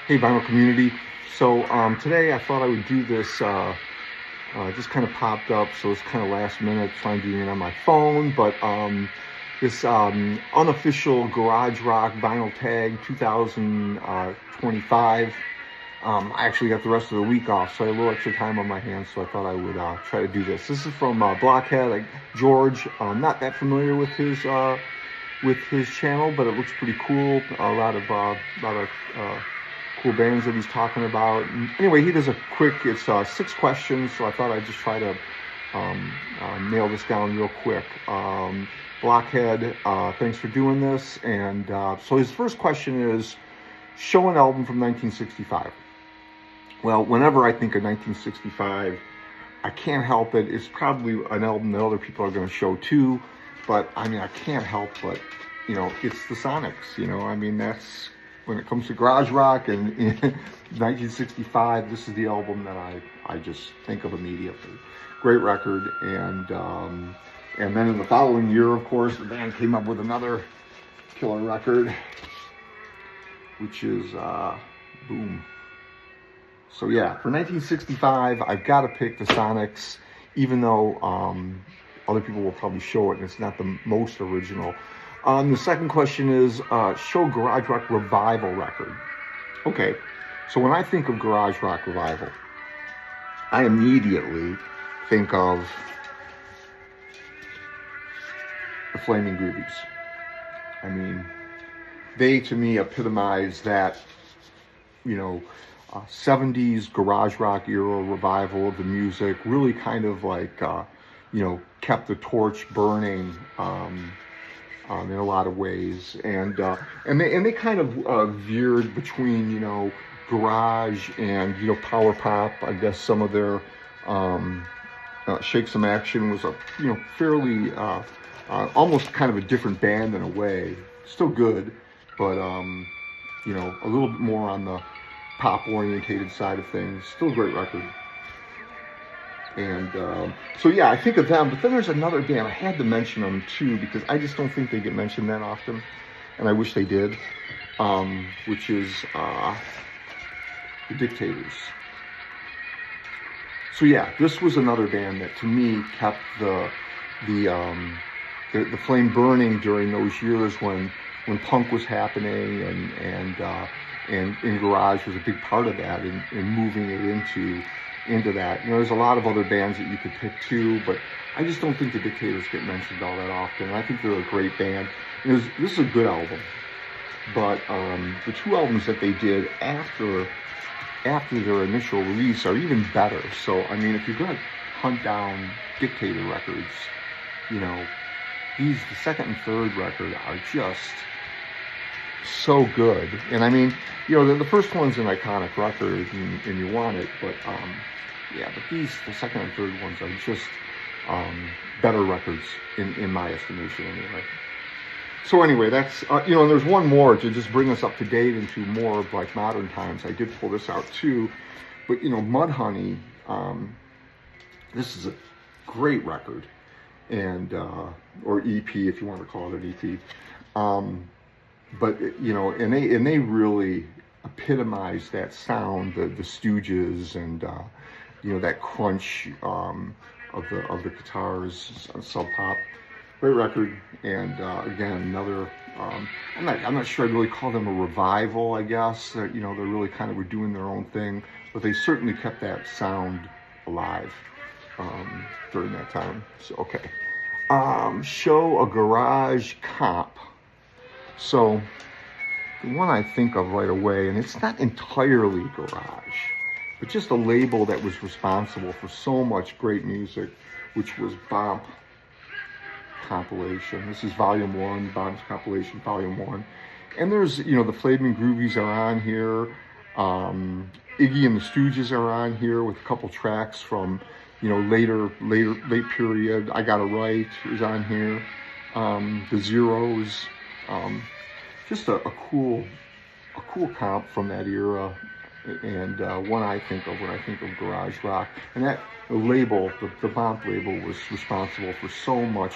Hey, vinyl community. So today I thought I would do this, just kind of popped up, so it's kind of last minute, trying to do it on my phone, but this unofficial garage rock vinyl tag 2025. I actually got the rest of the week off, so I had a little extra time on my hands, so I thought I would try to do this. This is from Blockhead, like George. Not that familiar with his channel, but it looks pretty cool. A lot of cool bands that he's talking about. And anyway, he does a quick, it's 6 questions, so I thought I'd just try to nail this down real quick. Blockhead, thanks for doing this. And so his first question is, show an album from 1965. Well, whenever I think of 1965, I can't help it. It's probably an album that other people are going to show too, but I mean, I can't help but, it's the Sonics, I mean, that's, when it comes to garage rock and in 1965, this is the album that I just think of immediately. Great record, and then in the following year, of course, the band came up with another killer record, which is Boom. So yeah, for 1965, I've got to pick the Sonics, even though other people will probably show it, and it's not the most original. The second question is, show garage rock revival record. Okay, so when I think of garage rock revival, I immediately think of the Flaming Groovies. I mean, they to me epitomize that, 70s garage rock era revival of the music, really kind of like, kept the torch burning, in a lot of ways, and they kind of veered between garage and power pop. I guess some of their Shake Some Action was a fairly almost kind of a different band in a way. Still good, but a little bit more on the pop orientated side of things. Still a great record. And so yeah, I think of them, but then there's another band. I had to mention them too because I just don't think they get mentioned that often, and I wish they did, which is the Dictators. So yeah, this was another band that to me kept the flame burning during those years when punk was happening, and garage was a big part of that, and moving it into that. There's a lot of other bands that you could pick too, but I just don't think the Dictators get mentioned all that often. And I think they're a great band. This is a good album, but the 2 albums that they did after their initial release are even better. So I mean, if you're going to hunt down Dictator records, the second and third record are just so good. And I mean, the first one's an iconic record, and you want it, but but the second and third ones are just better records in my estimation anyway. So anyway, that's and there's one more to just bring us up to date into more of like modern times. I did pull this out too, but Mudhoney, this is a great record, and or EP if you want to call it an EP. But and they really epitomize that sound, the Stooges, and that crunch of the guitars, Sub Pop. Great record, and again another. I'm not sure I'd really call them a revival. I guess they're really kind of were doing their own thing, but they certainly kept that sound alive during that time. So okay, show a garage comp. So the one I think of right away, and it's not entirely garage, but just a label that was responsible for so much great music, which was Bomp Compilation. This is Volume 1, Bomb's Compilation, Volume 1. And there's, the Flaming Groovies are on here. Iggy and the Stooges are on here with a couple tracks from, late period. I Got It Right is on here. The Zeros. Just a cool comp from that era, and one I think of when I think of garage rock. And that label, the Bomp label, was responsible for so much,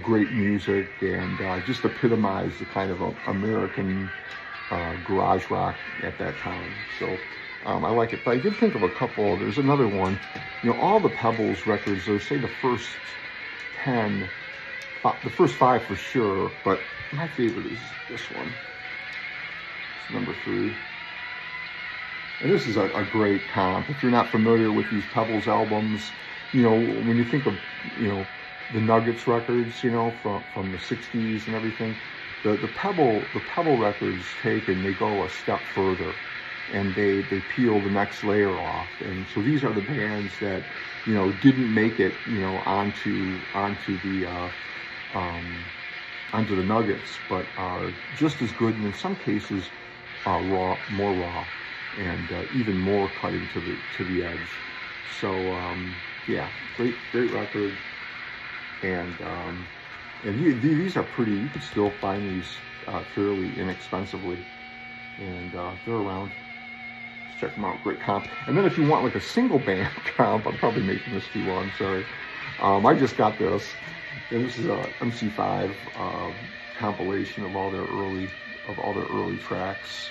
great music, and just epitomized the kind of American garage rock at that time. So I like it. But I did think of a couple. There's another one. All the Pebbles records, they're, say, the first 10, the first 5 for sure, but my favorite is this one. It's number 3. And this is a great comp. If you're not familiar with these Pebbles albums, when you think of, the Nuggets records, from the 60s and everything, the Pebble records take and they go a step further, and they peel the next layer off. And so these are the bands that, didn't make it, onto the Nuggets, but are just as good, and in some cases, more raw, and even more cutting to the edge. So yeah, great record, and these are pretty. You can still find these fairly inexpensively, and they're around. Just check them out. Great comp. And then if you want like a single band comp, I'm probably making this too long. Sorry. I just got this, and this is a MC5 compilation of all their early tracks.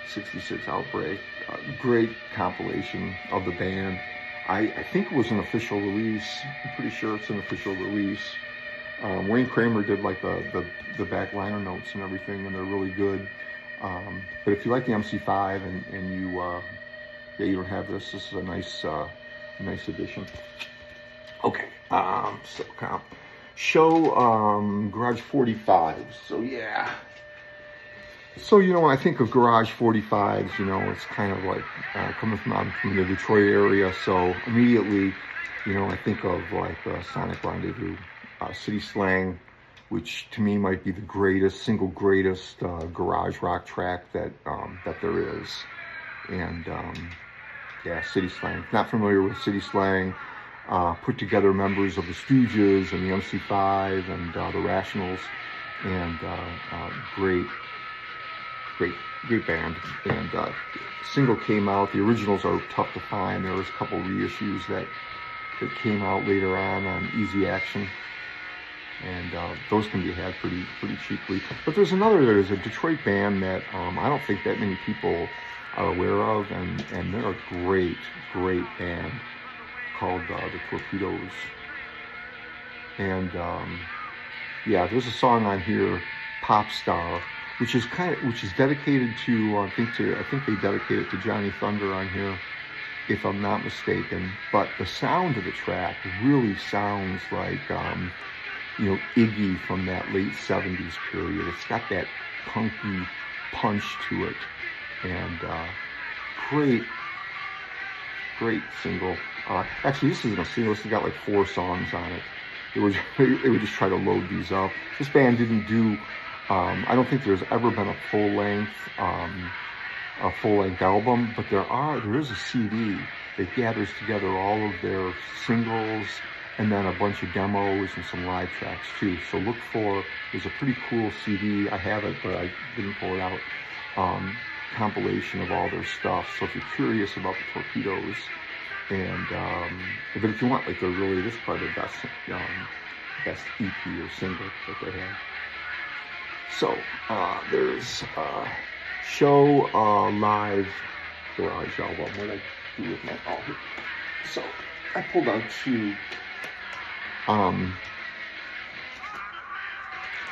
66 Outbreak, great compilation of the band. I think it was an official release. I'm pretty sure it's an official release. Wayne Kramer did like the back liner notes and everything, and they're really good. But if you like the MC5 and you don't have this is a nice addition. Okay, so comp show Garage 45. So yeah. So, when I think of Garage 45s, it's kind of like coming from the Detroit area. So immediately, I think of like Sonic Rendezvous, City Slang, which to me might be the single greatest garage rock track that there is. And yeah, City Slang. If not familiar with City Slang, put together members of the Stooges and the MC5 and the Rationals, and great band. And single came out. The originals are tough to find. There was a couple reissues that came out later on Easy Action, and those can be had pretty cheaply. But there's a Detroit band that I don't think that many people are aware of, and they're a great band called the Torpedoes. And yeah, there's a song on here, Pop Star, which is dedicated to I think they dedicate it to Johnny Thunder on here, if I'm not mistaken. But the sound of the track really sounds like Iggy from that late 70s period. It's got that punky punch to it, and great single. Actually, this isn't a single. This has got like 4 songs on it. It would just try to load these up. This band didn't do. I don't think there's ever been a full length album, but there is a CD that gathers together all of their singles and then a bunch of demos and some live tracks too. So look for. There's a pretty cool CD. I have it, but I didn't pull it out. Compilation of all their stuff. So if you're curious about the Torpedoes, and but if you want, like, this is probably the best EP or single that they have. So there's show live garage album. What did I do with my here? So I pulled out 2.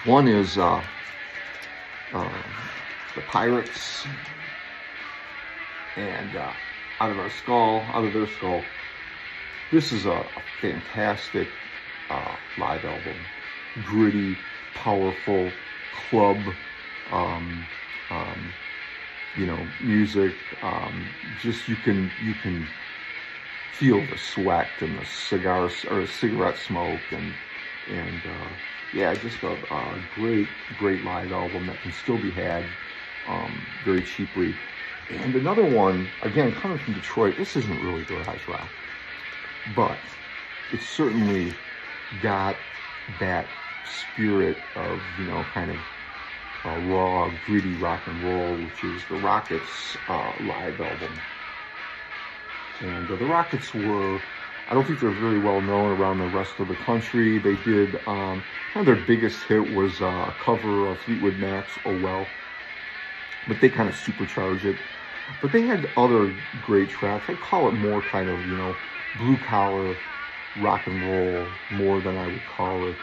One is the Pirates, and out of their skull. This is a fantastic live album, gritty, powerful, club, music. Just you can feel the sweat and the cigarette smoke, and yeah, just a great live album that can still be had very cheaply. And another one, again, coming from Detroit, this isn't really garage rock, but it's certainly got that spirit of, kind of raw, gritty rock and roll, which is the Rockets' live album. And the Rockets were, I don't think they're very well known around the rest of the country. They did, kind of their biggest hit was a cover of Fleetwood Mac's Oh Well. but they kind of supercharge it. But they had other great tracks. I'd call it more kind of, blue collar rock and roll more than I would call it,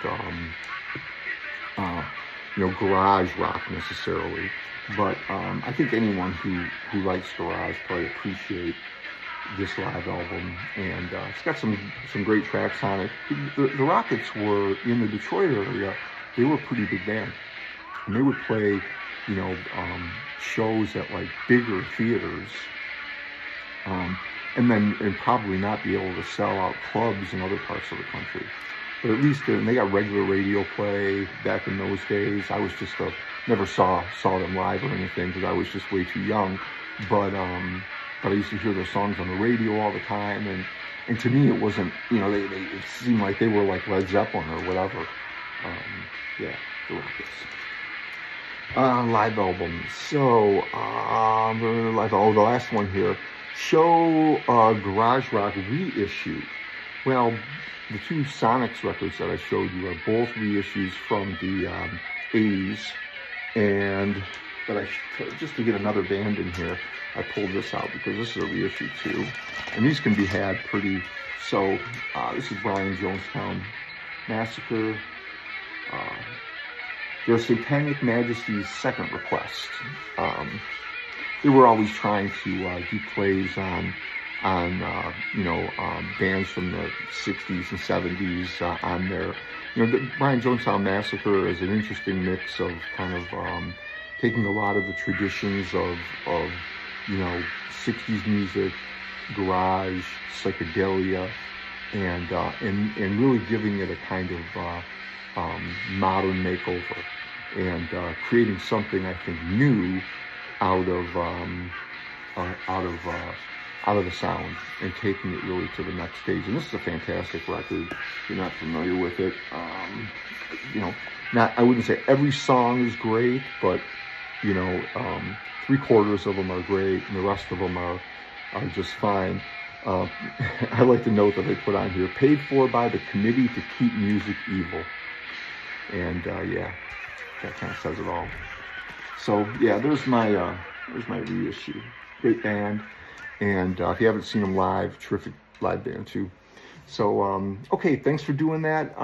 garage rock necessarily. But I think anyone who likes garage probably appreciate this live album, and it's got some great tracks on it. The Rockets were in the Detroit area. They were a pretty big band, and they would play, shows at like bigger theaters, and probably not be able to sell out clubs in other parts of the country. But at least they got regular radio play back in those days. I was just never saw them live or anything because I was just way too young. But I used to hear their songs on the radio all the time, and to me it wasn't, it seemed like they were like Led Zeppelin or whatever. The Rockets. Live albums. So, the last one here. Show Garage Rock reissue. Well, the two Sonics records that I showed you are both reissues from the 80s, but just to get another band in here, I pulled this out because this is a reissue too, and these can be had pretty. So this is Brian Jonestown Massacre. Their Satanic Majesty's Second Request. They were always trying to do plays on bands from the 60s and 70s on their, the Brian Jonestown Massacre is an interesting mix of kind of taking a lot of the traditions of 60s music, garage, psychedelia, and really giving it a kind of modern makeover, and creating something I think new out of the sound, and taking it really to the next stage. And this is a fantastic record. If you're not familiar with it, I wouldn't say every song is great, but 3/4 of them are great, and the rest of them are just fine. I like the note that they put on here: paid for by the Committee to Keep Music Evil. And that kind of says it all. So there's my reissue. Great band, and if you haven't seen them live, terrific live band too. So okay, thanks for doing that,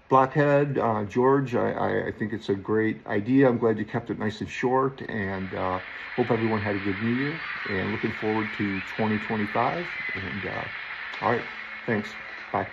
Blockhead, George. I think it's a great idea. I'm glad you kept it nice and short, and hope everyone had a good New Year, and looking forward to 2025. And all right, thanks. Bye.